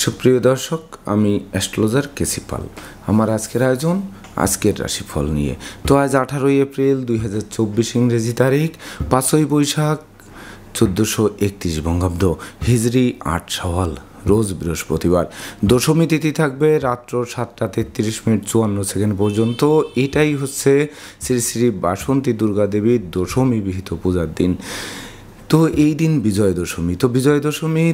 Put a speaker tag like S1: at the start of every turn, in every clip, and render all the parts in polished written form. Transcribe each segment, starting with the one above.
S1: সুপ্রিয় দর্শক, আমি অ্যাস্ট্রোলজার কেসি পাল। আমার আজকের আয়োজন আজকের রাশিফল নিয়ে। তো আজ 18ই এপ্রিল 2024 ইংরেজি তারিখ, 5ই বৈশাখ 1431 বঙ্গাব্দ, হিজরি 8 শাওয়াল, রোজ বৃহস্পতিবার। দশমী তিথি থাকবে রাত্র 7টা 33 মিনিট 54 সেকেন্ড পর্যন্ত। এটাই হচ্ছে শ্রী শ্রী বাসন্তী দুর্গা দেবীর দশমী বিহিত পূজার দিন। তো এই দিন বিজয় দশমী। তো বিজয়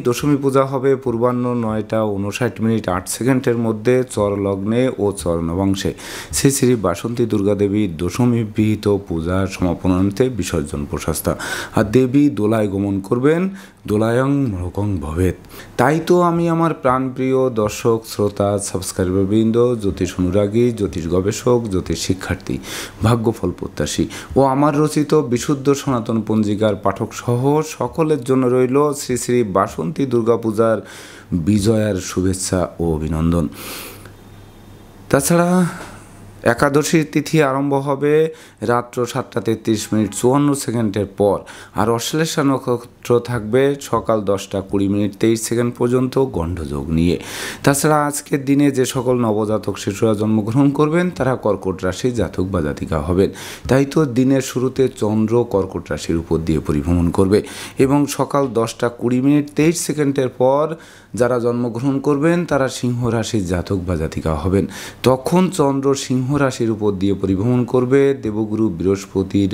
S1: দশমী পূজা হবে পূর্বাহ্ন 9টা 59 মিনিট 8 সেকেন্ডের মধ্যে চর লগ্নে ও চর নবাংশে। শ্রী শ্রী বাসন্তী দুর্গা দেবীর দশমী বিহিত পূজার সমাপনান্তে বিসর্জন প্রশস্তা। আর দেবী দোলায় গমন করবেন, দোলায়ং মরকং ভবেত। তাই তো আমি আমার প্রাণপ্রিয় দর্শক, শ্রোতা, সাবস্ক্রাইবারবৃন্দ, জ্যোতিষ অনুরাগী, জ্যোতিষ গবেষক, জ্যোতিষ শিক্ষার্থী, ভাগ্যফল প্রত্যাশী ও আমার রচিত বিশুদ্ধ সনাতন পঞ্জিকার পাঠক সহ সকলের জন্য রইল শ্রী শ্রী বাসন্তী দুর্গাপূজার বিজয়ার শুভেচ্ছা ও অভিনন্দন। তাছাড়া একাদশীর তিথি আরম্ভ হবে রাত্র 7টা 33 মিনিট 54 সেকেন্ডের পর, আর অশ্লেষা নক্ষত্র থাকবে সকাল 10টা 20 মিনিট 23 সেকেন্ড পর্যন্ত গণ্ডযোগ নিয়ে। তাছাড়া আজকের দিনে যে সকল নবজাতক শিশুরা জন্মগ্রহণ করবেন তারা কর্কট রাশির জাতক বা জাতিকা হবেন। তাই তো দিনের শুরুতে চন্দ্র কর্কট রাশির উপর দিয়ে পরিভ্রমণ করবে এবং সকাল 10টা 20 মিনিট 23 সেকেন্ডের পর যারা জন্মগ্রহণ করবেন তারা সিংহ রাশির জাতক বা জাতিকা হবেন। তখন চন্দ্র সিংহ রাশির উপর দিয়ে পরিভ্রমণ করবে দেবগুরু বৃহস্পতির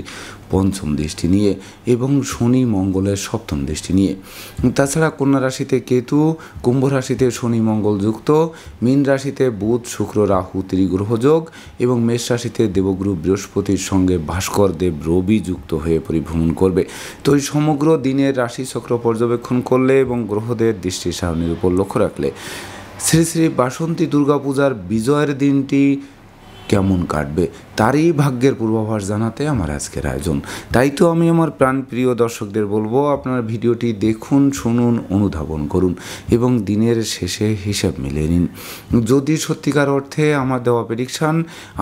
S1: পঞ্চম দৃষ্টি নিয়ে এবং শনি মঙ্গলের সপ্তম দৃষ্টি নিয়ে। তাছাড়া কন্যা রাশিতে কেতু, কুম্ভ রাশিতে শনি মঙ্গল যুক্ত, মীন রাশিতে বুধ শুক্র রাহু ত্রিগ্রহ যোগ এবং মেষ রাশিতে দেবগুরু বৃহস্পতির সঙ্গে ভাস্কর দেব রবি যুক্ত হয়ে পরিভ্রমণ করবে। তো এই সমগ্র দিনের রাশিচক্র পর্যবেক্ষণ করলে এবং গ্রহদের দৃষ্টি সারণীর উপর লক্ষ্য রাখলে শ্রী শ্রী বাসন্তী দুর্গাপূজার বিজয়ের দিনটি কেমন কাটবে তারই ভাগ্যের পূর্বাভাস জানাতে আমার আজকের আয়োজন। তাই তো আমি আমার প্রাণপ্রিয় দর্শকদের বলবো, আপনারা ভিডিওটি দেখুন, শুনুন, অনুধাবন করুন এবং দিনের শেষে হিসাব মিলিয়ে নিন। যদি সত্যিকার অর্থে আমার দেওয়া প্রেডিকশান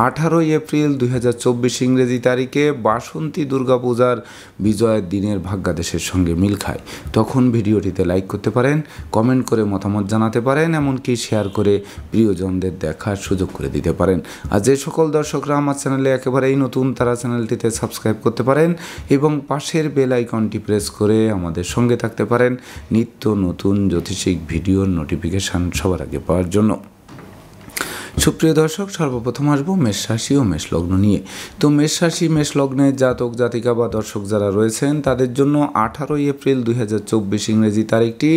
S1: 18ই এপ্রিল 2024 ইংরেজি তারিখে বাসন্তী দুর্গাপূজার বিজয়ের দিনের ভাগ্যাদেশের সঙ্গে মিল খায়, তখন ভিডিওটিতে লাইক করতে পারেন, কমেন্ট করে মতামত জানাতে পারেন, এমনকি শেয়ার করে প্রিয়জনদের দেখার সুযোগ করে দিতে পারেন। আর যে সকল দর্শকরা আমার চ্যানেলে একেবারেই নতুন তারা চ্যানেলটিতে সাবস্ক্রাইব করতে পারেন এবং পাশের বেল আইকনটি প্রেস করে আমাদের সঙ্গে থাকতে পারেন নিত্য নতুন জ্যোতিষিক ভিডিওর নোটিফিকেশান সবার আগে পাওয়ার জন্য। সুপ্রিয় দর্শক, সর্বপ্রথম আসবো মেষ রাশি ও মেষ লগ্ন নিয়ে। তো মেষ রাশি মেষ লগ্নের জাতক জাতিকা বা দর্শক যারা রয়েছেন তাদের জন্য 18ই এপ্রিল 2024 ইংরেজি তারিখটি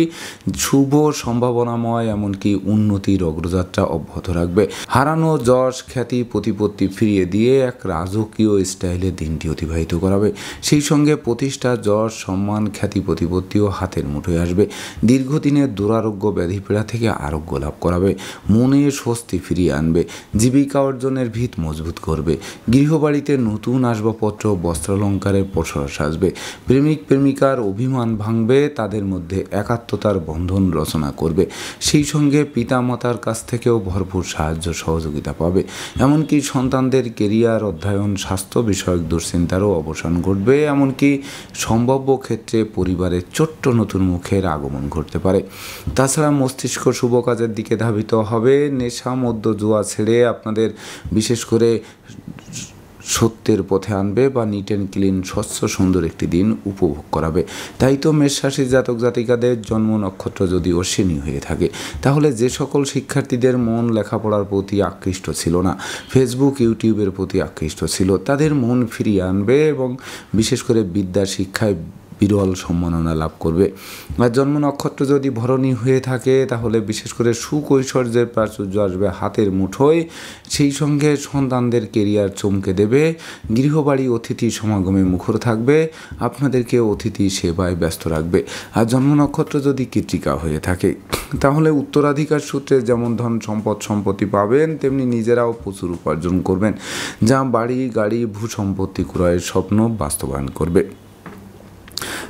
S1: শুভ, সম্ভাবনাময়, এমনকি উন্নতির অগ্রযাত্রা অব্যাহত রাখবে। হারানো যশ, খ্যাতি, প্রতিপত্তি ফিরিয়ে দিয়ে এক রাজকীয় স্টাইলে দিনটি অতিবাহিত করাবে। সেই সঙ্গে প্রতিষ্ঠা, যশ, সম্মান, খ্যাতি, প্রতিপত্তিও হাতের মুঠোয় আসবে। দীর্ঘদিনের দুরারোগ্য ব্যাধিপীড়া থেকে আরোগ্য লাভ করাবে। মনে স্বস্তি ফিরিয়ে আনবে। জীবিকা অর্জনের ভিত মজবুত করবে। গৃহবাড়িতে নতুন আসবাবপত্র, বস্ত্রালঙ্কারের পসরা সাজবে। প্রেমিক প্রেমিকার অভিমান ভাঙবে, তাদের মধ্যে একাত্মতার বন্ধন রচনা করবে। সেই সঙ্গে পিতামাতার কাছ থেকেও ভরপুর সাহায্য সহযোগিতা পাবে। এমনকি সন্তানদের কেরিয়ার, অধ্যয়ন, স্বাস্থ্য বিষয়ক দুশ্চিন্তারও অবসান ঘটবে। এমনকি সম্ভাব্য ক্ষেত্রে পরিবারের ছোট্ট নতুন মুখের আগমন ঘটতে পারে। তাছাড়া মস্তিষ্ক শুভ কাজের দিকে ধাবিত হবে। নেশা, মদ্য, জুয়া ছেড়ে আপনাদের বিশেষ করে সত্যের পথে আনবে বা নিট অ্যান্ড ক্লিন, স্বচ্ছ, সুন্দর একটি দিন উপভোগ করাবে। তাই তো মেষ রাশির জাতক জাতিকাদের জন্ম নক্ষত্র যদি অশ্বিনী হয়ে থাকে, তাহলে যে সকল শিক্ষার্থীদের মন লেখাপড়ার প্রতি আকৃষ্ট ছিল না, ফেসবুক ইউটিউবের প্রতি আকৃষ্ট ছিল, তাদের মন ফিরিয়ে আনবে এবং বিশেষ করে বিদ্যা শিক্ষায় বিরল সম্মাননা লাভ করবে। আর জন্ম নক্ষত্র যদি ভরণী হয়ে থাকে তাহলে বিশেষ করে সুকৈশোর্যের প্রাচুর্য আসবে হাতের মুঠোয়। সেই সঙ্গে সন্তানদের কেরিয়ার চমকে দেবে। গৃহবাড়ি অতিথি সমাগমে মুখর থাকবে, আপনাদেরকে অতিথি সেবায় ব্যস্ত রাখবে। আর জন্ম নক্ষত্র যদি কৃত্তিকা হয়ে থাকে তাহলে উত্তরাধিকার সূত্রে যেমন ধন সম্পদ সম্পত্তি পাবেন, তেমনি নিজেরাও প্রচুর উপার্জন করবেন, যা বাড়ি, গাড়ি, ভূ সম্পত্তি ক্রয়ের স্বপ্ন বাস্তবায়ন করবে।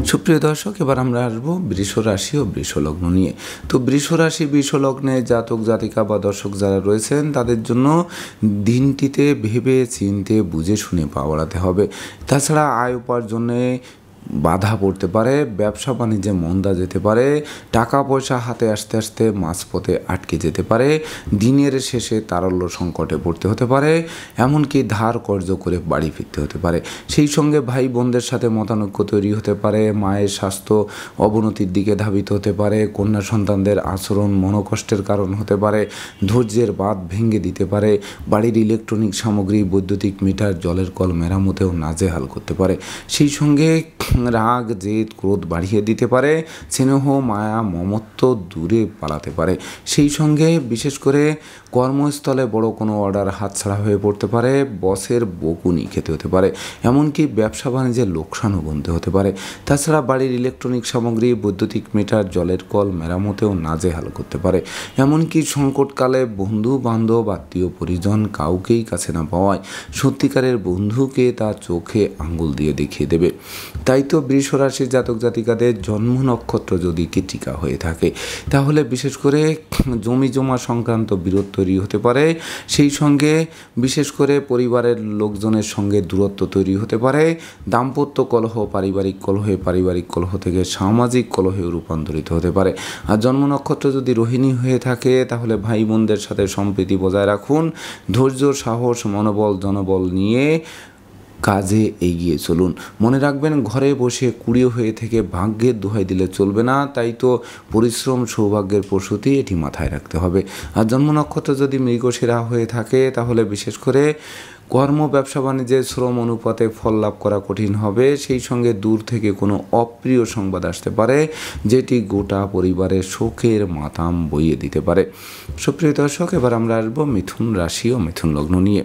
S1: সুপ্রিয় দর্শক, এবার আমরা আসবো বৃষ রাশি ও বৃষ লগ্ন নিয়ে। তো বৃষ রাশি বৃষ লগ্নে জাতক জাতিকা বা দর্শক যারা রয়েছেন তাদের জন্য দিনটিতে ভেবে চিনতে বুঝে শুনে পা বাড়াতে হবে। তাছাড়া আয় উপার্জনে বাধা পড়তে পারে, ব্যবসা বাণিজ্যে মন্দা যেতে পারে, টাকা পয়সা হাতে আসতে আসতে মাঝপথে আটকে যেতে পারে, দিনের শেষে তারল্য সংকটে পড়তে হতে পারে, এমনকি ধার কর্জ করে বাড়ি ফিরতে হতে পারে। সেই সঙ্গে ভাই বোনদের সাথে মতানৈক্য তৈরি হতে পারে, মায়ের স্বাস্থ্য অবনতির দিকে ধাবিত হতে পারে, কন্যা সন্তানদের আচরণ মনোকষ্টের কারণ হতে পারে, ধৈর্যের বাঁধ ভেঙে দিতে পারে, বাড়ির ইলেকট্রনিক সামগ্রী, বৈদ্যুতিক মিটার, জলের কল মেরামতেও নাজেহাল করতে পারে। সেই সঙ্গে রাগ, জেদ, ক্রোধ বাড়িয়ে দিতে পারে, স্নেহ, মায়া, মমত্ব দূরে পালাতে পারে। সেই সঙ্গে বিশেষ করে কর্মস্থলে বড় কোনো অর্ডার হাতছাড়া হয়ে পড়তে পারে, বসের বকুনি খেতে হতে পারে, এমনকি ব্যবসা বাণিজ্যে লোকসানও গুনতে হতে পারে। তাছাড়া বাড়ির ইলেকট্রনিক সামগ্রী, বৈদ্যুতিক মিটার, জলের কল মেরামতেও নাজেহাল করতে পারে। এমনকি সংকটকালে বন্ধু বান্ধব, আত্মীয় পরিজন কাউকেই কাছে না পাওয়ায় সত্যিকারের বন্ধুকে তার চোখে আঙ্গুল দিয়ে দেখিয়ে দেবে। তাই তো বৃষ রাশির জাতক জাতিকাদের জন্ম নক্ষত্র যদি কৃত্তিকা হয়ে থাকে, তাহলে বিশেষ করে জমি জমা সংক্রান্ত বিরোধ তৈরি হতে পারে। সেই সঙ্গে বিশেষ করে পরিবারের লোকজনের সঙ্গে দূরত্ব তৈরি হতে পারে, দাম্পত্য কলহ পারিবারিক কলহ থেকে সামাজিক কলহে রূপান্তরিত হতে পারে। আর জন্ম নক্ষত্র যদি রোহিণী হয়ে থাকে, তাহলে ভাই বোনদের সাথে সম্প্রীতি বজায় রাখুন, ধৈর্য, সাহস, মনোবল, জনবল নিয়ে কাজে এগিয়ে চলুন। মনে রাখবেন, ঘরে বসে কুড়িয়ে হয়ে থেকে ভাগ্যের দোহাই দিলে চলবে না। তাই তো পরিশ্রম সৌভাগ্যের প্রসূতি, এটি মাথায় রাখতে হবে। আর জন্ম নক্ষত্র যদি মৃগশিরা হয়ে থাকে, তাহলে বিশেষ করে কর্ম, ব্যবসা বাণিজ্যে শ্রম অনুপাতে ফল লাভ করা কঠিন হবে। সেই সঙ্গে দূর থেকে কোনো অপ্রিয় সংবাদ আসতে পারে, যেটি গোটা পরিবারের শোকের মাতাম বইয়ে দিতে পারে। সুপ্রিয় দর্শক, এবার আমরা আসবো মিথুন রাশি ও মিথুন লগ্ন নিয়ে।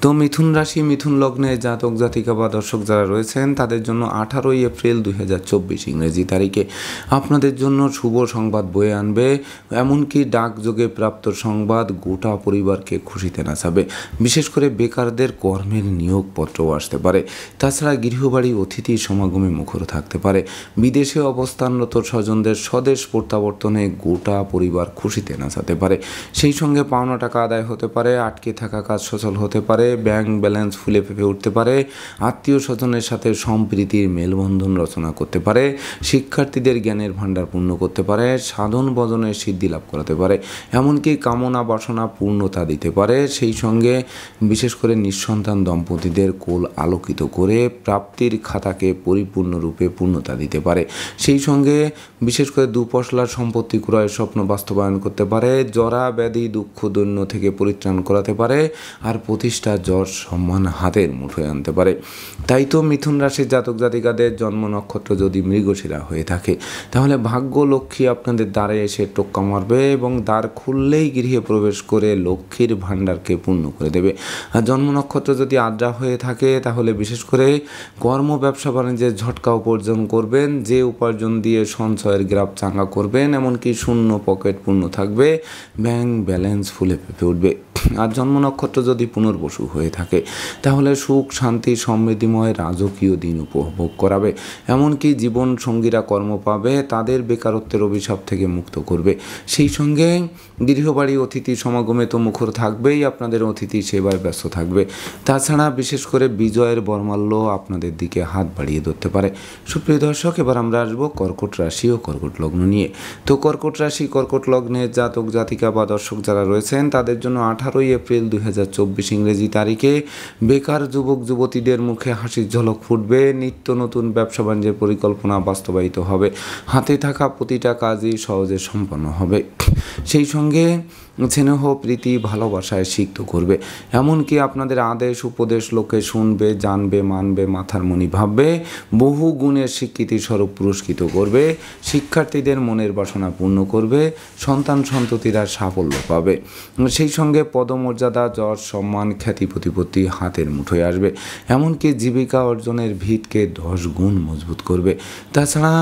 S1: তো মিথুন রাশি, মিথুন লগ্নে জাতক জাতিকা বা দর্শক যারা রয়েছেন, তাদের জন্য 18 এপ্রিল 2024 ইংরেজি তারিখে আপনাদের জন্য শুভ সংবাদ বয়ে আনবে। এমনকি ডাকযোগে প্রাপ্ত সংবাদ গোটা পরিবারকে খুশিতে নাচাবে। বিশেষ করে বেকারদের কর্মের নিয়োগপত্রও আসতে পারে। তাছাড়া গৃহবাড়ি অতিথি সমাগমে মুখর থাকতে পারে। বিদেশে অবস্থানরত স্বজনদের স্বদেশ প্রত্যাবর্তনে গোটা পরিবার খুশিতে নাচাতে পারে। সেই সঙ্গে পাওনা টাকা আদায় হতে পারে, আটকে থাকা কাজ সচল হতে পারে, ব্যাংক ব্যালেন্স ফুলে ফেঁপে উঠতে পারে, আত্মীয় স্বজনের সাথে সম্প্রীতির মেলবন্ধন রচনা করতে পারে, শিক্ষার্থীদের জ্ঞানের ভাণ্ডার পূর্ণ করতে পারে, সাধন বদনের সিদ্ধি লাভ করাতে পারে, এমনকি কামনা বাসনা পূর্ণতা দিতে পারে। সেই সঙ্গে বিশেষ করে নিঃসন্তান দম্পতিদের কোল আলোকিত করে প্রাপ্তির খাতাকে পরিপূর্ণরূপে পূর্ণতা দিতে পারে। সেই সঙ্গে বিশেষ করে দুপশলার সম্পত্তি ক্রয়ের স্বপ্ন বাস্তবায়ন করতে পারে, জরা ব্যাধি দুঃখ দৈন্য থেকে পরিত্রাণ করাতে পারে, আর প্রতিষ্ঠা, যশ, সম্মান হাতের মুঠোয় আনতে পারে। তাই তো মিথুন রাশির জাতক জাতিকাদের জন্ম নক্ষত্র যদি মৃগশিরা হয়ে থাকে, তাহলে ভাগ্য লক্ষ্মী আপনাদের দ্বারে এসে টোক্কা মারবে এবং দ্বার খুললেই গৃহে প্রবেশ করে লক্ষ্মীর ভাণ্ডারকে পূর্ণ করে দেবে। আর জন্ম নক্ষত্র যদি আদ্রা হয়ে থাকে, তাহলে বিশেষ করে কর্ম, ব্যবসা বাণিজ্যের ঝটকা উপার্জন করবেন, যে উপার্জন দিয়ে সঞ্চয়ের গ্রাফ চাঙ্গা করবেন, এমনকি শূন্য পকেট পূর্ণ থাকবে, ব্যাংক ব্যালেন্স ফুলে ফেঁপে উঠবে। আর জন্ম নক্ষত্র যদি পুনর্বসু হয়ে থাকে, তাহলে সুখ, শান্তি, সমৃদ্ধিময় রাজকীয় দিন উপভোগ করাবে। এমনকি জীবন সঙ্গীরা কর্ম পাবে, তাদের বেকারত্বের অভিশাপ থেকে মুক্ত করবে। সেই সঙ্গে গৃহবাড়ি অতিথি সমাগমে তো মুখর থাকবেই, আপনাদের অতিথি সেবায় ব্যস্ত থাকবে। তাছাড়া বিশেষ করে বিজয়ের বর্মাল্য আপনাদের দিকে হাত বাড়িয়ে ধরতে পারে। সুপ্রিয় দর্শক, এবার আমরা আসবো কর্কট রাশি ও কর্কট লগ্ন নিয়ে। তো কর্কট রাশি, কর্কট লগ্নের জাতক জাতিকা বা দর্শক যারা রয়েছেন, তাদের জন্য 18 এপ্রিল 2024 ইংরেজি তারিখে বেকার যুবক যুবতীদের মুখে হাসির ঝলক ফুটবে। নিত্য নতুন ব্যবসা বাণিজ্যের পরিকল্পনা বাস্তবায়িত হবে। হাতে থাকা প্রতিটা কাজই সহজে সম্পন্ন হবে। সেই সঙ্গে স্নেহ, প্রীতি, ভালোবাসায় সিক্ত করবে। এমনকি আপনাদের আদেশ উপদেশ লোকে শুনবে, জানবে, মানবে, মাথার মণি ভাববে। বহু গুণের স্বীকৃতি স্বরূপ পুরস্কৃত করবে। শিক্ষার্থীদের মনের বাসনা পূর্ণ করবে। সন্তান সন্ততিরা সাফল্য পাবে। সেই সঙ্গে পদমর্যাদা, যশ, সম্মান, খ্যাতি, প্রতিপত্তি হাতের মুঠোয় আসবে। এমনকি জীবিকা অর্জনের ভিতকে 10 গুণ মজবুত করবে। তাছাড়া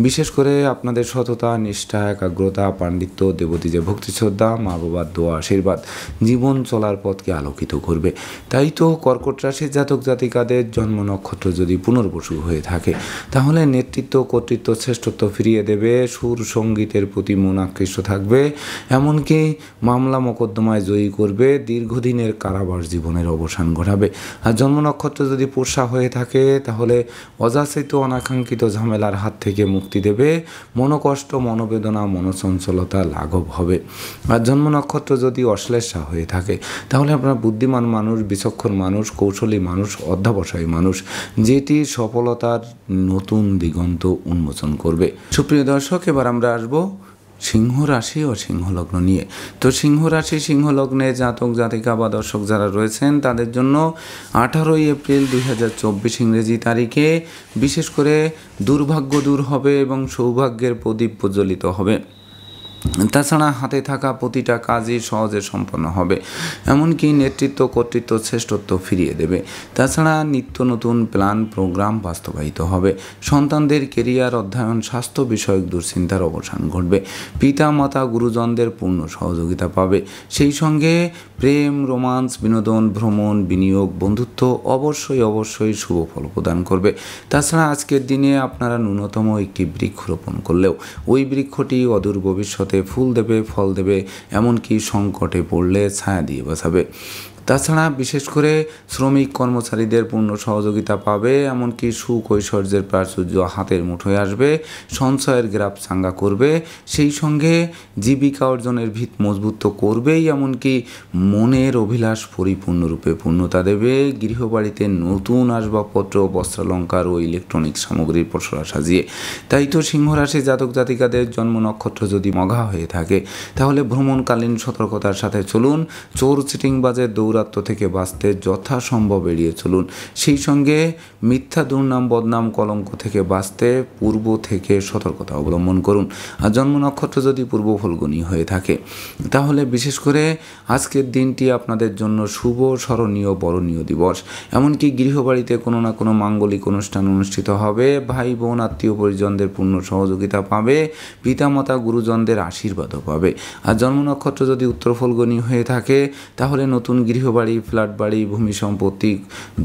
S1: বিশেষ করে আপনাদের সততা, নিষ্ঠা, একাগ্রতা, পাণ্ডিত্য, দেবতীজে ভক্তি শ্রদ্ধা, মা বাবার দোয়া আশীর্বাদ জীবন চলার পথকে আলোকিত করবে। তাই তো কর্কট রাশির জাতক জাতিকাদের জন্ম নক্ষত্র যদি পুনর্বসু হয়ে থাকে, তাহলে নেতৃত্ব, কর্তৃত্ব, শ্রেষ্ঠত্ব ফিরিয়ে দেবে। সুর সঙ্গীতের প্রতি মন আকৃষ্ট থাকবে। এমনকি মামলা মোকদ্দমায় জয়ী করবে। করবে, দীর্ঘদিনের কারাবাস জীবনের অবসান ঘটাবে। আর জন্ম নক্ষত্র যদি পুষা হয়ে থাকে তাহলে অযাচিত অনাকাঙ্ক্ষিত ঝামেলার হাত থেকে মুক্তি দেবে, মনোকষ্ট, মনোবেদনা, মনোচঞ্চলতা লাঘব হবে। আর জন্ম নক্ষত্র যদি অশ্লেষা হয়ে থাকে তাহলে আপনার বুদ্ধিমান মানুষ, বিচক্ষণ মানুষ, কৌশলী মানুষ, অধ্যবসায়ী মানুষ, যেটি সফলতার নতুন দিগন্ত উন্মোচন করবে। সুপ্রিয় দর্শক, এবার আমরা আসবো সিংহ রাশি ও সিংহ লগ্ন নিয়ে। তো সিংহ রাশি, সিংহ লগ্নে জাতক জাতিকা বা দর্শক যারা রয়েছেন তাদের জন্য 18 এপ্রিল 2024 ইংরেজি তারিখে বিশেষ করে দুর্ভাগ্য দূর হবে এবং সৌভাগ্যের প্রদীপ প্রজ্বলিত হবে। তাছাড়া হাতে থাকা প্রতিটা কাজই সহজে সম্পন্ন হবে, এমনকি নেতৃত্ব, কর্তৃত্ব, শ্রেষ্ঠত্ব ফিরিয়ে দেবে। তাছাড়া নিত্য নতুন প্ল্যান, প্রোগ্রাম বাস্তবায়িত হবে। সন্তানদের কেরিয়ার, অধ্যয়ন, স্বাস্থ্য বিষয়ক দুশ্চিন্তার অবসান ঘটবে। পিতা মাতা, গুরুজনদের পূর্ণ সহযোগিতা পাবে। সেই সঙ্গে প্রেম, রোমান্স, বিনোদন, ভ্রমণ, বিনিয়োগ, বন্ধুত্ব অবশ্যই শুভ ফল প্রদান করবে। তাছাড়া আজকের দিনে আপনারা ন্যূনতম একটি বৃক্ষরোপণ করলেও ওই বৃক্ষটি অদূর ভবিষ্যতে ফুল দেবে, ফল দেবে, এমনকি সংকটে পড়লে ছায়া দিয়ে বাঁচাবে। তাছাড়া বিশেষ করে শ্রমিক কর্মচারীদের পূর্ণ সহযোগিতা পাবে, এমনকি সুখ ঐশ্বর্যের প্রাচুর্য হাতের মুঠোয় আসবে, সঞ্চয়ের গ্রাফ চাঙ্গা করবে। সেই সঙ্গে জীবিকা অর্জনের ভিত মজবুত তো করবেই, এমনকি মনের অভিলাষ পরিপূর্ণরূপে পূর্ণতা দেবে। গৃহবাড়িতে নতুন আসবাবপত্র, বস্ত্রালঙ্কার ও ইলেকট্রনিক সামগ্রীর পসরা সাজিয়ে। তাই তো সিংহ রাশি জাতক জাতিকাদের জন্ম নক্ষত্র যদি মঘা হয়ে থাকে তাহলে ভ্রমণকালীন সতর্কতার সাথে চলুন। চোর চিটিংবাজের দৌরাত্ম্য থেকে বাঁচতে যথাসম্ভব এড়িয়ে চলুন। সেই সঙ্গে মিথ্যা দুর্নাম, বদনাম, কলঙ্ক থেকে বাঁচতে পূর্ব থেকে সতর্কতা অবলম্বন করুন। আর জন্ম নক্ষত্র যদি পূর্ব ফল্গুনী হয়ে থাকে তাহলে বিশেষ করে আজকের দিনটি আপনাদের জন্য শুভ, স্মরণীয়, বরণীয় দিবস। এমনকি গৃহবাড়িতে কোনো না কোনো মাঙ্গলিক অনুষ্ঠান অনুষ্ঠিত হবে। ভাই বোন, আত্মীয় পরিজনদের পূর্ণ সহযোগিতা পাবে। পিতামাতা, গুরুজনদের আশীর্বাদও পাবে। আর জন্ম নক্ষত্র যদি উত্তর ফল্গুনী হয়ে থাকে তাহলে নতুন গৃহবাড়ি, ফ্ল্যাট বাড়ি, ভূমি সম্পত্তি,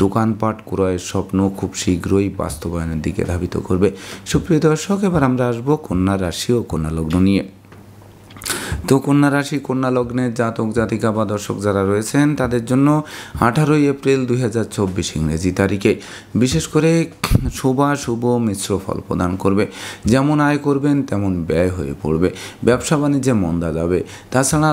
S1: দোকানপাট ক্রয়ের স্বপ্ন খুব শীঘ্রই বাস্তবায়নের দিকে ধাবিত করবে। সুপ্রিয় দর্শক, এবার আমরা আসবো কন্যা রাশি ও কন্যা লগ্ন নিয়ে। তো কন্যা রাশি, কন্যা লগ্নের জাতক জাতিকা বা দর্শক যারা রয়েছেন তাদের জন্য 18 এপ্রিল 2024 ইংরেজি তারিখে বিশেষ করে শুভ মিশ্র ফল প্রদান করবে। যেমন আয় করবেন তেমন ব্যয় হয়ে পড়বে। ব্যবসা বাণিজ্যে মন্দা যাবে। তাছাড়া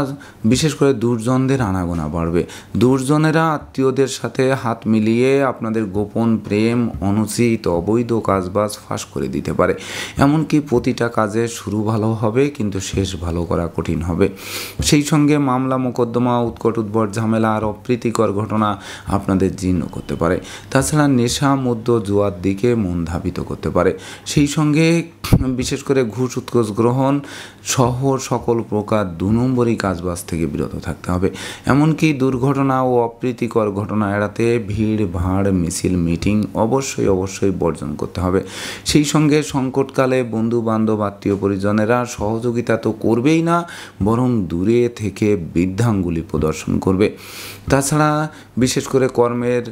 S1: বিশেষ করে দুর্জনদের আনাগোনা বাড়বে। দুর্জনেরা আত্মীয়দের সাথে হাত মিলিয়ে আপনাদের গোপন প্রেম, অনুচিত, অবৈধ কাজবাজ ফাঁস করে দিতে পারে। এমনকি প্রতিটা কাজে শুরু ভালো হবে কিন্তু শেষ ভালো করা কঠিন হবে। সেই সঙ্গে মামলা, মোকদ্দমা, উৎকট উদ্ভট ঝামেলা আর অপ্রীতিকর ঘটনা আপনাদের জীর্ণ করতে পারে। তাছাড়া নেশা, মদ্য, জুয়ার দিকে মন ধাবিত করতে পারে। সেই সঙ্গে বিশেষ করে ঘুষ, উৎকোচ গ্রহণ সহ সকল প্রকার 2 নম্বরই কাজবাজ থেকে বিরত থাকতে হবে। এমনকি দুর্ঘটনা ও অপ্রীতিকর ঘটনা এড়াতে ভিড় ভাড়, মিছিল, মিটিং অবশ্যই বর্জন করতে হবে। সেই সঙ্গে সংকটকালে বন্ধু বান্ধব, আত্মীয় পরিজনেরা সহযোগিতা তো করবেই না, বরং দূরে থেকে বৃদ্ধাঙ্গুলি প্রদর্শন করবে। তাছাড়া বিশেষ করে কর্মের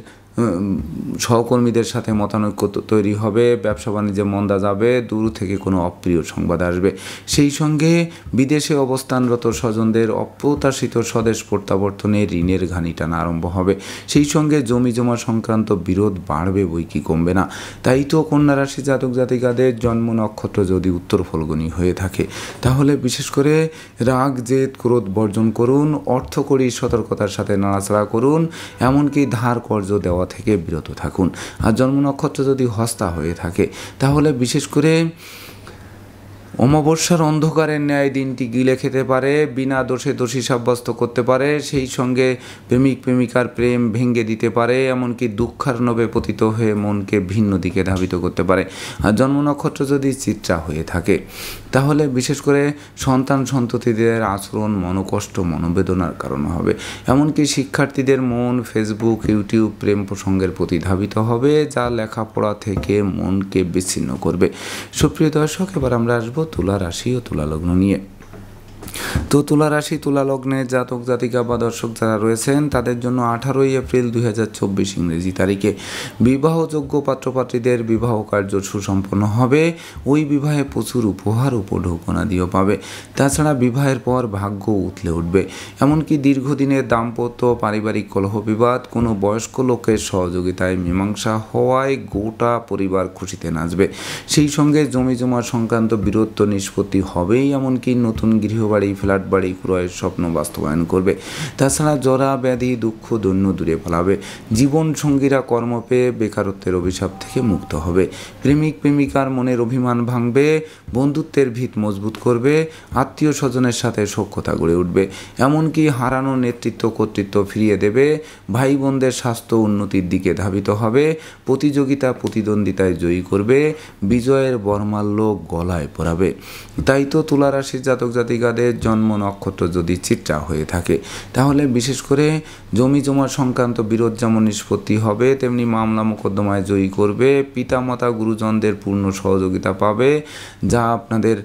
S1: সহকর্মীদের সাথে মতানৈক্য তৈরি হবে। ব্যবসা বাণিজ্যে মন্দা যাবে। দূর থেকে কোনো অপ্রিয় সংবাদ আসবে। সেই সঙ্গে বিদেশে অবস্থানরত স্বজনদের অপ্রত্যাশিত স্বদেশ প্রত্যাবর্তনে ঋণের ঘানি টানা আরম্ভ হবে। সেই সঙ্গে জমি জমা সংক্রান্ত বিরোধ বাড়বে, বই কি কমবে না। তাই তো কন্যা রাশি জাতক জাতিকাদের জন্ম নক্ষত্র যদি উত্তর ফল্গুনী হয়ে থাকে তাহলে বিশেষ করে রাগ, জেদ, ক্রোধ বর্জন করুন। অর্থকরী সতর্কতার সাথে নাড়াচাড়া করুন। এমনকি ধার কর্জ দেওয়া থেকে বিরত থাকুন। আর জন্ম নক্ষত্র যদি হস্তা হয়ে থাকে তাহলে বিশেষ করে অমাবস্যার অন্ধকারের ন্যায় দিনটি গিলে খেতে পারে, বিনা দোষে দোষী সাব্যস্ত করতে পারে। সেই সঙ্গে প্রেমিক প্রেমিকার প্রেম ভেঙে দিতে পারে, এমনকি দুঃখার্ণবে পতিত হয়ে মনকে ভিন্ন দিকে ধাবিত করতে পারে। আর জন্ম নক্ষত্র যদি চিত্রা হয়ে থাকে তাহলে বিশেষ করে সন্তান সন্ততিদের আচরণ মনোকষ্ট, মনোবেদনার কারণ হবে। এমনকি শিক্ষার্থীদের মন ফেসবুক, ইউটিউব প্রেম প্রসঙ্গের প্রতি ধাবিত হবে, যা লেখাপড়া থেকে মনকে বিচ্ছিন্ন করবে। সুপ্রিয় দর্শক, এবার আমরা আসবো তুলা রাশি ও তুলা লগ্ন নিয়ে। তো তুলা রাশি তুলা লগ্নে জাতক জাতিকা বা দর্শক যারা রয়েছেন তাদের জন্য 18 এপ্রিল 2024 ইংরেজি তারিখে বিবাহযোগ্য পাত্রপাত্রীদের বিবাহ কার্য সুসম্পন্ন হবে। ওই বিবাহে প্রচুর উপহার উপঢৌকনাদিও পাবে। তাছাড়া বিবাহের পর ভাগ্য উথলে উঠবে। এমনকি দীর্ঘদিনের দাম্পত্য পারিবারিক কলহ বিবাদ কোনো বয়স্ক লোকের সহযোগিতায় মীমাংসা হওয়ায় গোটা পরিবার খুশিতে নাচবে। সেই সঙ্গে জমি জমা সংক্রান্ত বিরোধ নিষ্পত্তি হবেই, এমনকি নতুন গৃহবাড়ি ফ্ল্যাট বাড়ি ক্রয়ের স্বপ্ন বাস্তবায়ন করবে। তাছাড়া জরা ব্যাধি দুঃখ দৈন্য দূরে ফেলাবে। জীবন সঙ্গীরা কর্ম পেয়ে বেকারত্বের অভিশাপ থেকে মুক্ত হবে। প্রেমিক প্রেমিকার মনের অভিমান ভাঙবে, বন্ধুত্বের ভিত মজবুত করবে, আত্মীয় স্বজনের সাথে সখ্যতা গড়ে উঠবে। এমনকি হারানো নেতৃত্ব কর্তৃত্ব ফিরিয়ে দেবে। ভাই বোনদের স্বাস্থ্য উন্নতির দিকে ধাবিত হবে। প্রতিযোগিতা প্রতিদ্বন্দ্বিতায় জয়ী করবে। বিজয়ের বর্মাল্য গলায় পরাবে। তাই তো তুলা রাশির জাতক জাতিকাদের জন্ম নক্ষত্র যদি চিত্রা হয়ে থাকে তাহলে বিশেষ করে জমি জমা সংক্রান্ত বিরোধ যেমন নিষ্পত্তি হবে, তেমনি মামলা মোকদ্দমায় জয়ী করবে। পিতামাতা গুরুজনদের পূর্ণ সহযোগিতা পাবে, যা আপনাদের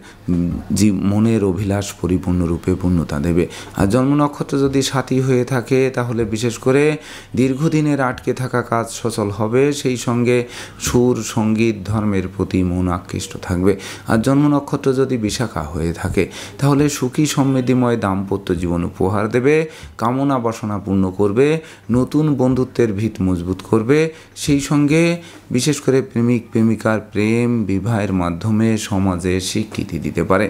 S1: মনের অভিলাষ পরিপূর্ণরূপে পূর্ণতা দেবে। আর জন্ম নক্ষত্র যদি সাথী হয়ে থাকে তাহলে বিশেষ করে দীর্ঘদিনের আটকে থাকা কাজ সচল হবে। সেই সঙ্গে সুর সঙ্গীত ধর্মের প্রতি মন আকৃষ্ট থাকবে। আর জন্ম নক্ষত্র যদি বিশাখা হয়ে থাকে তাহলে সুখী সমৃদ্ধিময় দাম্পত্য জীবন উপহার দেবে, কামনা বাসনা পূর্ণ করবে, নতুন বন্ধুত্বের ভিত মজবুত করবে। সেই সঙ্গে বিশেষ করে প্রেমিক প্রেমিকার প্রেম বিবাহের মাধ্যমে সমাজে স্বীকৃতি দিতে পারে।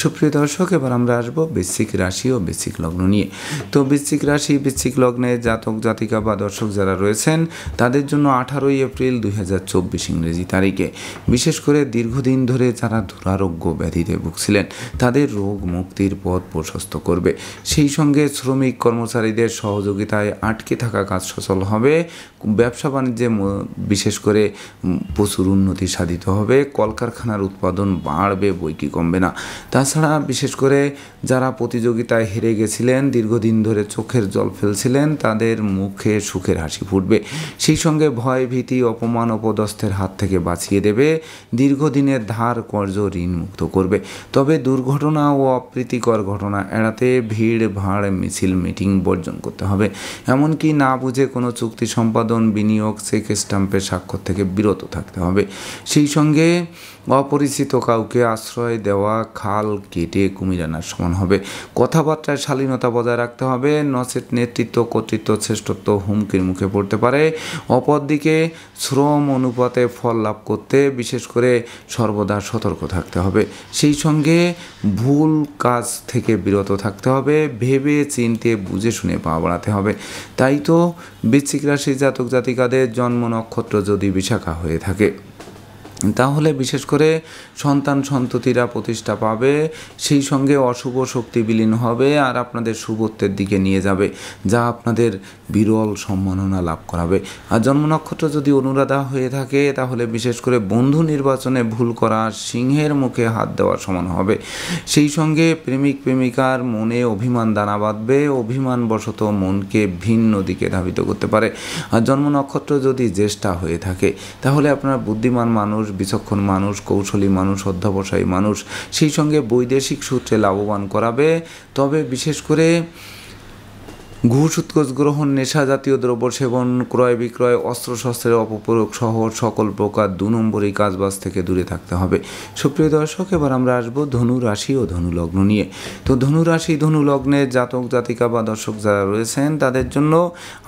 S1: সুপ্রিয় দর্শক, এবার আমরা আসবো বৃশ্চিক রাশি ও বৃশ্চিক লগ্ন নিয়ে। তো বৃশ্চিক রাশি বৃশ্চিক লগ্নে জাতক জাতিকা বা দর্শক যারা রয়েছেন তাদের জন্য 18 এপ্রিল 2024 ইংরেজি তারিখে বিশেষ করে দীর্ঘদিন ধরে যারা দুরারোগ্য ব্যাধিতে ভুগছিলেন তাদের রোগ মুক্তির পথ প্রশস্ত করবে। সেই সঙ্গে শ্রমিক কর্মচারীদের সহযোগিতায় আটকে থাকা কাজ সচল হবে। ব্যবসা বাণিজ্যে বিশেষ করে প্রচুর উন্নতি সাধিত হবে। কলকারখানার উৎপাদন বাড়বে, বইকি কমবে না। তাছাড়া বিশেষ করে যারা প্রতিযোগিতায় হেরে গেছিলেন, দীর্ঘদিন ধরে চোখের জল ফেলছিলেন, তাদের মুখে সুখের হাসি ফুটবে। সেই সঙ্গে ভয় ভীতি অপমান অপদস্থের হাত থেকে বাঁচিয়ে দেবে। দীর্ঘদিনের ধার কর্জ ঋণ মুক্ত করবে। তবে দুর্ঘটনা ও অপ্রীতিকর ঘটনা এড়াতে ভিড় ভাড় মিছিল মিটিং বর্জন করতে হবে। এমনকি না বুঝে কোনো চুক্তি সম্পাদন বিনিয়োগ চেক স্ট্যাম্পের স্বাক্ষর থেকে বিরত থাকতে হবে। সেই সঙ্গে অপরিচিত কাউকে আশ্রয় দেওয়া খাল কেটে কুমির আনার সমান হবে। কথাবার্তায় শালীনতা বজায় রাখতে হবে, নচেত নেতৃত্ব কর্তৃত্ব শ্রেষ্ঠত্ব হুমকির মুখে পড়তে পারে। অপরদিকে শ্রম অনুপাতে ফল লাভ করতে বিশেষ করে সর্বদা সতর্ক থাকতে হবে। সেই সঙ্গে ভুল কাজ থেকে বিরত থাকতে হবে। ভেবে চিনতে বুঝে শুনে পা বাড়াতে হবে। তাই তো বৃশ্চিক রাশির জাতক জাতিকাদের জন্ম নক্ষত্র যদি বিশাখা হয়ে থাকে তাহলে বিশেষ করে সন্তান সন্ততিরা প্রতিষ্ঠা পাবে। সেই সঙ্গে অশুভ শক্তি বিলীন হবে আর আপনাদের শুভত্বের দিকে নিয়ে যাবে, যা আপনাদের বিরল সম্মাননা লাভ করাবে। আর জন্ম নক্ষত্র যদি অনুরাধা হয়ে থাকে তাহলে বিশেষ করে বন্ধু নির্বাচনে ভুল করা সিংহের মুখে হাত দেওয়ার সমান হবে। সেই সঙ্গে প্রেমিক প্রেমিকার মনে অভিমান দানা বাঁধবে। অভিমানবশত মনকে ভিন্ন দিকে ধাবিত করতে পারে। আর জন্ম নক্ষত্র যদি জ্যেষ্ঠা হয়ে থাকে তাহলে আপনার বুদ্ধিমান মানুষ, বিচক্ষণ মানুষ, কৌশলী মানুষ, অধ্যবসায়ী মানুষ, সেই সঙ্গে বৈদেশিক সূত্রে লাভবান করাবে। তবে বিশেষ করে ঘুষ উৎকোচ গ্রহণ, নেশা জাতীয় দ্রব্য সেবন, ক্রয় বিক্রয়, অস্ত্রশস্ত্রের অপপ্রয়োগ সহ সকল প্রকার 2 নম্বরই কাজবাজ থেকে দূরে থাকতে হবে। সুপ্রিয় দর্শক, এবার আমরা আসবো ধনু রাশি ও ধনু লগ্ন নিয়ে। তো ধনু রাশি ধনু লগ্নের জাতক জাতিকা বা দর্শক যারা রয়েছেন তাদের জন্য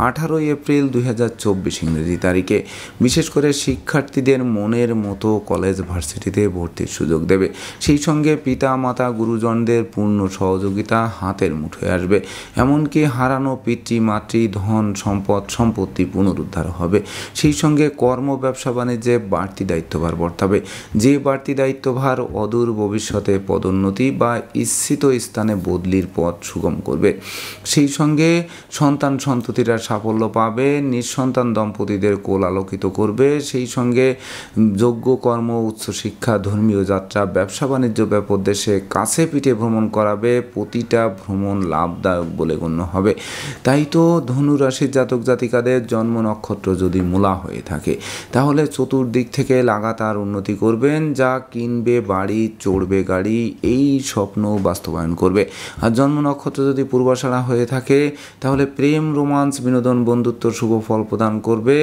S1: 18 এপ্রিল 2024 ইংরেজি তারিখে বিশেষ করে শিক্ষার্থীদের মনের মতো কলেজ ভার্সিটিতে ভর্তির সুযোগ দেবে। সেই সঙ্গে পিতা মাতা গুরুজনদের পূর্ণ সহযোগিতা হাতের মুঠোয় আসবে। এমনকি হারানো পিতৃ মাতৃ ধন সম্পদ সম্পত্তি পুনরুদ্ধার হবে। সেই সঙ্গে কর্ম ব্যবসা বাণিজ্যে বাড়তি দায়িত্বভার বর্তাবে। যে বাড়তি দায়িত্বভার অদূর ভবিষ্যতে পদোন্নতি বা ইচ্ছিত স্থানে বদলির পথ সুগম করবে। সেই সঙ্গে সন্তান সন্ততিরা সাফল্য পাবে। নিঃসন্তান দম্পতিদের কোল আলোকিত করবে। সেই সঙ্গে যোগ্য কর্ম, উচ্চশিক্ষা, ধর্মীয় যাত্রা, ব্যবসা বাণিজ্য ব্যাপক দেশে কাছে পিঠে ভ্রমণ করাবে। প্রতিটা ভ্রমণ লাভদায়ক বলে গণ্য হবে। তাই তো ধনু রাশির জাতক জাতিকাদের জন্ম নক্ষত্র যদি মূলা হয়ে থাকে তাহলে চতুর্দিক থেকে লাগাতার উন্নতি করবেন, যা কিনবে বাড়ি, চড়বে গাড়ি, এই স্বপ্ন বাস্তবায়ন করবে। আর জন্ম নক্ষত্র যদি পূর্বাষাঢ়া হয়ে থাকে তাহলে প্রেম, রোমান্স, বিনোদন, বন্ধুত্ব শুভ ফল প্রদান করবে।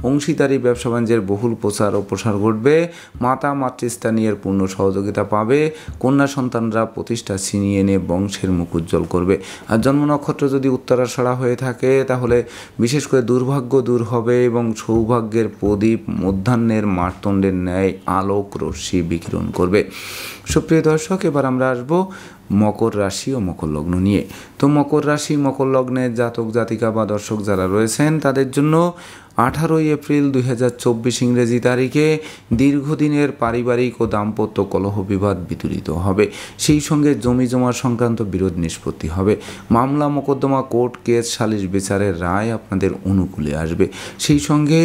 S1: অংশীদারি ব্যবসা বাণিজ্যের বহুল প্রচার ও প্রসার ঘটবে। মাতা মাতৃস্থানীয়ের পূর্ণ সহযোগিতা পাবে। কন্যা সন্তানরা প্রতিষ্ঠা ছিনিয়ে এনে বংশের মুখ উজ্জ্বল করবে। আর জন্ম নক্ষত্র যদি উত্তরাষাঢ়া হয়ে থাকে তাহলে বিশেষ করে দুর্ভাগ্য দূর হবে এবং সৌভাগ্যের প্রদীপ মধ্যাহ্নের মার্তণ্ডের ন্যায় আলোক রশ্মি বিকিরণ করবে। সুপ্রিয় দর্শক, এবার আমরা আসবো মকর রাশি ও মকর লগ্ন নিয়ে। তো মকর রাশি, মকর লগ্নের জাতক জাতিকা বা দর্শক যারা রয়েছেন তাদের জন্য 18 এপ্রিল 2024 ইংরেজি তারিখে দীর্ঘদিনের পারিবারিক ও দাম্পত্য কলহ বিবাদ বিতরিত হবে। সেই সঙ্গে জমি জমা সংক্রান্ত বিরোধ নিষ্পত্তি হবে। মামলা মোকদ্দমা, কোর্ট কেস, সালিশ বিচারের রায় আপনাদের অনুকূলে আসবে। সেই সঙ্গে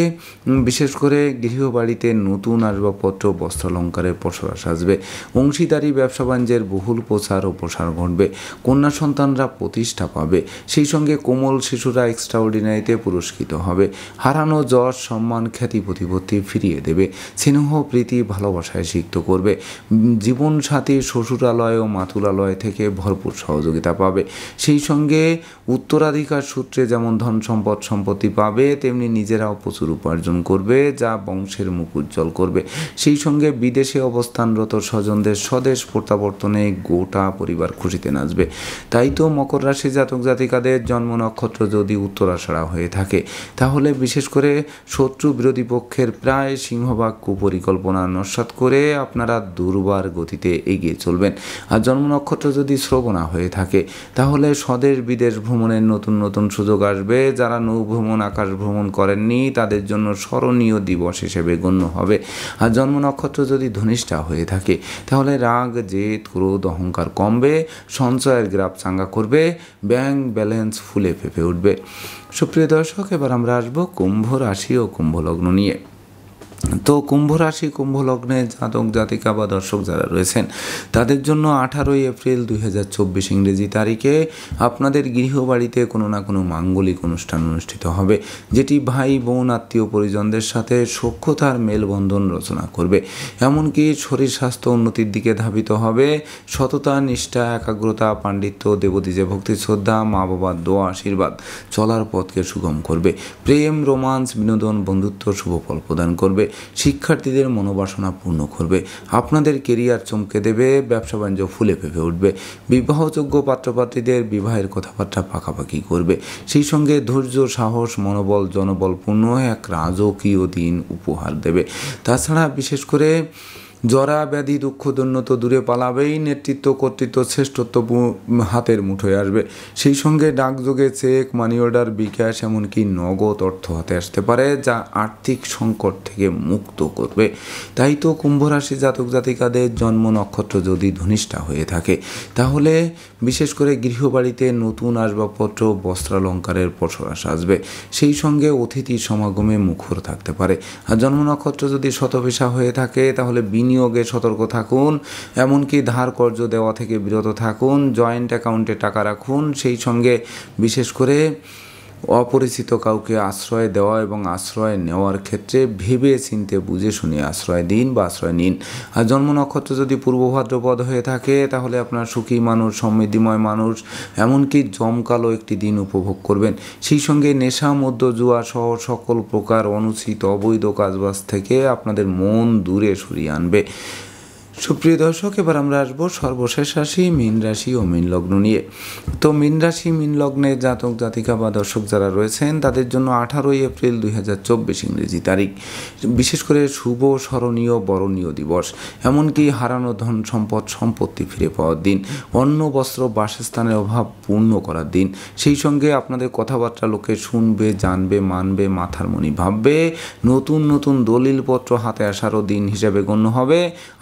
S1: বিশেষ করে গৃহবাড়িতে নতুন আসবাবপত্র, বস্ত্রালঙ্কারের পসরা সাজবে। অংশীদারি ব্যবসা বাণিজ্যের বহুল প্রচার ও প্রসার ঘটবে। কন্যা সন্তানরা প্রতিষ্ঠা পাবে। সেই সঙ্গে কোমল শিশুরা এক্সট্রাঅর্ডিনারিতে পুরস্কৃত হবে। হারানো যশ, সম্মান, খ্যাতি, প্রতিপত্তি ফিরিয়ে দেবে। স্নেহ, প্রীতি, ভালোবাসায় সিক্ত করবে। জীবনসাথী শ্বশুরালয় ও মাতুলালয় থেকে ভরপুর সহযোগিতা পাবে। সেই সঙ্গে উত্তরাধিকার সূত্রে যেমন ধন সম্পদ সম্পত্তি পাবে, তেমনি নিজেরাও প্রচুর উপার্জন করবে, যা বংশের মুখ উজ্জ্বল করবে। সেই সঙ্গে বিদেশে অবস্থানরত স্বজনদের স্বদেশ প্রত্যাবর্তনে গোটা পরিবার খুশিতে নাচবে। তাই তো মকর রাশি জাতক জাতিকাদের জন্ম নক্ষত্র যদি উত্তরাষাঢ়া হয়ে থাকে তাহলে বিশেষ করে শত্রু বিরোধী পক্ষের প্রায় সিংহভাগ কুপরিকল্পনা নস্যাৎ করে আপনারা দুর্বার গতিতে এগিয়ে চলবেন। আর জন্ম নক্ষত্র যদি শ্রবণা হয়ে থাকে তাহলে স্বদেশ বিদেশ ভ্রমণের নতুন নতুন সুযোগ আসবে। যারা নৌ ভ্রমণ, আকাশ ভ্রমণ করেননি তাদের জন্য স্মরণীয় দিবস হিসেবে গণ্য হবে। আর জন্ম নক্ষত্র যদি ধনিষ্ঠা হয়ে থাকে তাহলে রাগ, জেদ, ক্রোধ, অহংকার কমবে। সঞ্চয়ের গ্রাফ চাঙ্গা করবে। ব্যাংক ব্যালেন্স ফুলে ফেঁপে উঠবে। সুপ্রিয় দর্শক, এবার আমরা আসবো কুম্ভ রাশি ও কুম্ভ লগ্ন নিয়ে। তো কুম্ভ রাশি, কুম্ভ লগ্নের জাতক জাতিকা বা দর্শক যারা রয়েছেন তাদের জন্য 18 এপ্রিল 2024 ইংরেজি তারিখে আপনাদের গৃহবাড়িতে কোনো না কোনো মাঙ্গলিক অনুষ্ঠান অনুষ্ঠিত হবে, যেটি ভাই বোন আত্মীয় পরিজনদের সাথে সখ্যতার মেলবন্ধন রচনা করবে। এমনকি শরীর স্বাস্থ্য উন্নতির দিকে ধাবিত হবে। সততা, নিষ্ঠা, একাগ্রতা, পাণ্ডিত্য, দেবদীজে ভক্তি শ্রদ্ধা, মা বাবার দোয়া আশীর্বাদ চলার পথকে সুগম করবে। প্রেম, রোমান্স, বিনোদন, বন্ধুত্ব শুভ ফল প্রদান করবে। শিক্ষার্থীদের মনোবাসনা পূর্ণ করবে। আপনাদের কেরিয়ার চমকে দেবে। ব্যবসা বাণিজ্য ফুলে ফেঁপে উঠবে। বিবাহযোগ্য পাত্রপাত্রীদের বিবাহের কথাবার্তা পাকাপাকি করবে। সেই সঙ্গে ধৈর্য, সাহস, মনোবল, জনবলপূর্ণ এক রাজকীয় দিন উপহার দেবে। তাছাড়া বিশেষ করে জরা ব্যাধি দুঃখ দৈন্য তো দূরে পালাবেই, নেতৃত্ব কর্তৃত্ব শ্রেষ্ঠত্ব হাতের মুঠোয় আসবে। সেই সঙ্গে ডাকযোগে চেক, মানি অর্ডার, বিকাশ, এমনকি নগদ অর্থ হাতে আসতে পারে, যা আর্থিক সংকট থেকে মুক্ত করবে। তাই তো কুম্ভ রাশি জাতক জাতিকাদের জন্ম নক্ষত্র যদি ধনিষ্ঠা হয়ে থাকে তাহলে বিশেষ করে গৃহবাড়িতে নতুন আসবাবপত্র, বস্ত্রালঙ্কারের পসরা সাজবে। সেই সঙ্গে অতিথি সমাগমে মুখর থাকতে পারে। আর জন্ম নক্ষত্র যদি শতভিসা হয়ে থাকে তাহলে বিনিয়োগে সতর্ক থাকুন। এমনকি ধার কর্জ দেওয়া থেকে বিরত থাকুন। জয়েন্ট অ্যাকাউন্টে টাকা রাখুন। সেই সঙ্গে বিশেষ করে অপরিচিত কাউকে আশ্রয় দেওয়া এবং আশ্রয় নেওয়ার ক্ষেত্রে ভেবে চিনতে বুঝে শুনে আশ্রয় দিন বা আশ্রয় নিন। আর জন্ম নক্ষত্র যদি পূর্ব ভাদ্রপদ হয়ে থাকে তাহলে আপনার সুখী মানুষ, সমৃদ্ধিময় মানুষ, এমনকি জমকালো একটি দিন উপভোগ করবেন। সেই সঙ্গে নেশা, মদ্য, জুয়া সহ সকল প্রকার অনুচিত অবৈধ কাজবাজ থেকে আপনাদের মন দূরে সরিয়ে আনবে। সুপ্রিয় দর্শক, এবার আমরা আসবো সর্বশেষ রাশি মীন রাশি ও মীন লগ্ন নিয়ে। তো মীন রাশি, মীন লগ্নের জাতক জাতিকা বা দর্শক যারা রয়েছেন তাদের জন্য 18 এপ্রিল 2024 ইংরেজি তারিখ বিশেষ করে শুভ, স্মরণীয়, বরণীয় দিবস। এমনকি হারানো ধন সম্পদ সম্পত্তি ফিরে পাওয়ার দিন। অন্ন, বস্ত্র, বাসস্থানের অভাব পূর্ণ করার দিন। সেই সঙ্গে আপনাদের কথাবার্তা লোকে শুনবে, জানবে, মানবে, মাথার মনি ভাববে। নতুন নতুন দলিলপত্র হাতে আসারও দিন হিসেবে গণ্য হবে।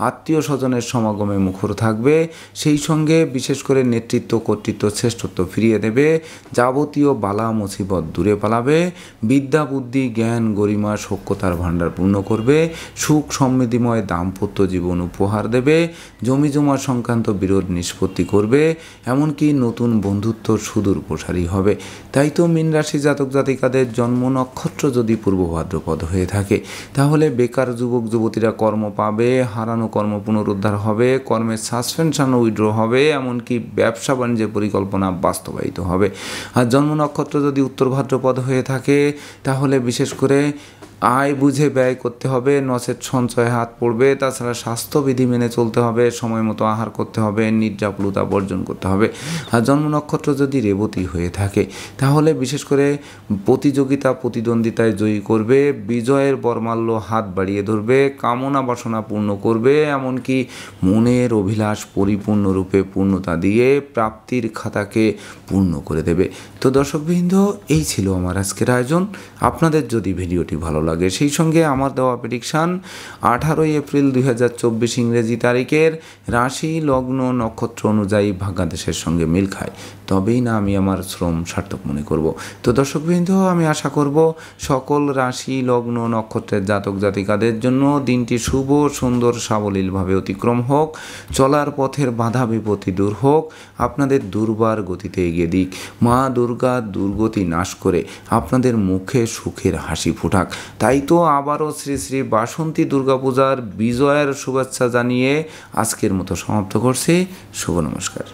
S1: আত্মীয় স্বজনের সমাগমে মুখর থাকবে। সেই সঙ্গে বিশেষ করে নেতৃত্ব কর্তৃত্ব শ্রেষ্ঠত্ব ফিরিয়ে দেবে। যাবতীয় বালা মুসিবত দূরে পালাবে। বিদ্যা বুদ্ধি জ্ঞান গরিমা সখ্যতার ভাণ্ডার পূর্ণ করবে। সুখ সমৃদ্ধিময় দাম্পত্য জীবন উপহার দেবে। জমি জমা সংক্রান্ত বিরোধ নিষ্পত্তি করবে। এমনকি নতুন বন্ধুত্ব সুদূর প্রসারী হবে। তাই তো মীন রাশি জাতক জাতিকাদের জন্ম নক্ষত্র যদি পূর্ব ভাদ্রপদ হয়ে থাকে, তাহলে বেকার যুবক যুবতীরা কর্ম পাবে, হারানো কর্ম পুনরুদ্ধার হবে, কর্মের সাসপেনশন উইথড্র হবে, এমনকি ব্যবসা বাণিজ্যের পরিকল্পনা বাস্তবায়িত হবে। আর জন্ম নক্ষত্র যদি উত্তর ভাদ্রপদ হয়ে থাকে, তাহলে বিশেষ করে আয় বুঝে ব্যয় করতে হবে, নচেত সঞ্চয়ে হাত পড়বে। তাছাড়া স্বাস্থ্যবিধি মেনে চলতে হবে, সময় মতো আহার করতে হবে, নিদ্রাপ্লুতা বর্জন করতে হবে। আর জন্ম নক্ষত্র যদি রেবতী হয়ে থাকে, তাহলে বিশেষ করে প্রতিযোগিতা প্রতিদ্বন্দ্বিতায় জয়ী করবে, বিজয়ের বরমাল্য হাত বাড়িয়ে ধরবে, কামনা বাসনা পূর্ণ করবে, এমনকি মনের অভিলাষ পরিপূর্ণরূপে পূর্ণতা দিয়ে প্রাপ্তির খাতাকে পূর্ণ করে দেবে। তো দর্শকবৃন্দ, এই ছিল আমার আজকের আয়োজন। আপনাদের যদি ভিডিওটি ভালো লাগে, সেই সঙ্গে আমার দেওয়া প্রেডিকশান 18 এপ্রিল 2024 ইংরেজি তারিখের রাশি লগ্ন নক্ষত্র অনুযায়ী ভাগ্যাদেশের সঙ্গে মিল খায়, তবেই না আমি আমার শ্রম সার্থক মনে করব। তো দর্শকবৃন্দ, আমি আশা করব সকল রাশি লগ্ন নক্ষত্রের জাতক জাতিকাদের জন্য দিনটি শুভ সুন্দর সাবলীলভাবে অতিক্রম হোক, চলার পথের বাধা বিপত্তি দূর হোক, আপনাদের দুর্বার গতিতে এগিয়ে দিক। মা দুর্গা দুর্গতি নাশ করে আপনাদের মুখে সুখের হাসি ফোটাক। তাই তো আবারও শ্রী শ্রী বাসন্তী দুর্গাপূজার বিজয়ের শুভেচ্ছা জানিয়ে আজকের মতো সমাপ্ত করছি। শুভ নমস্কার।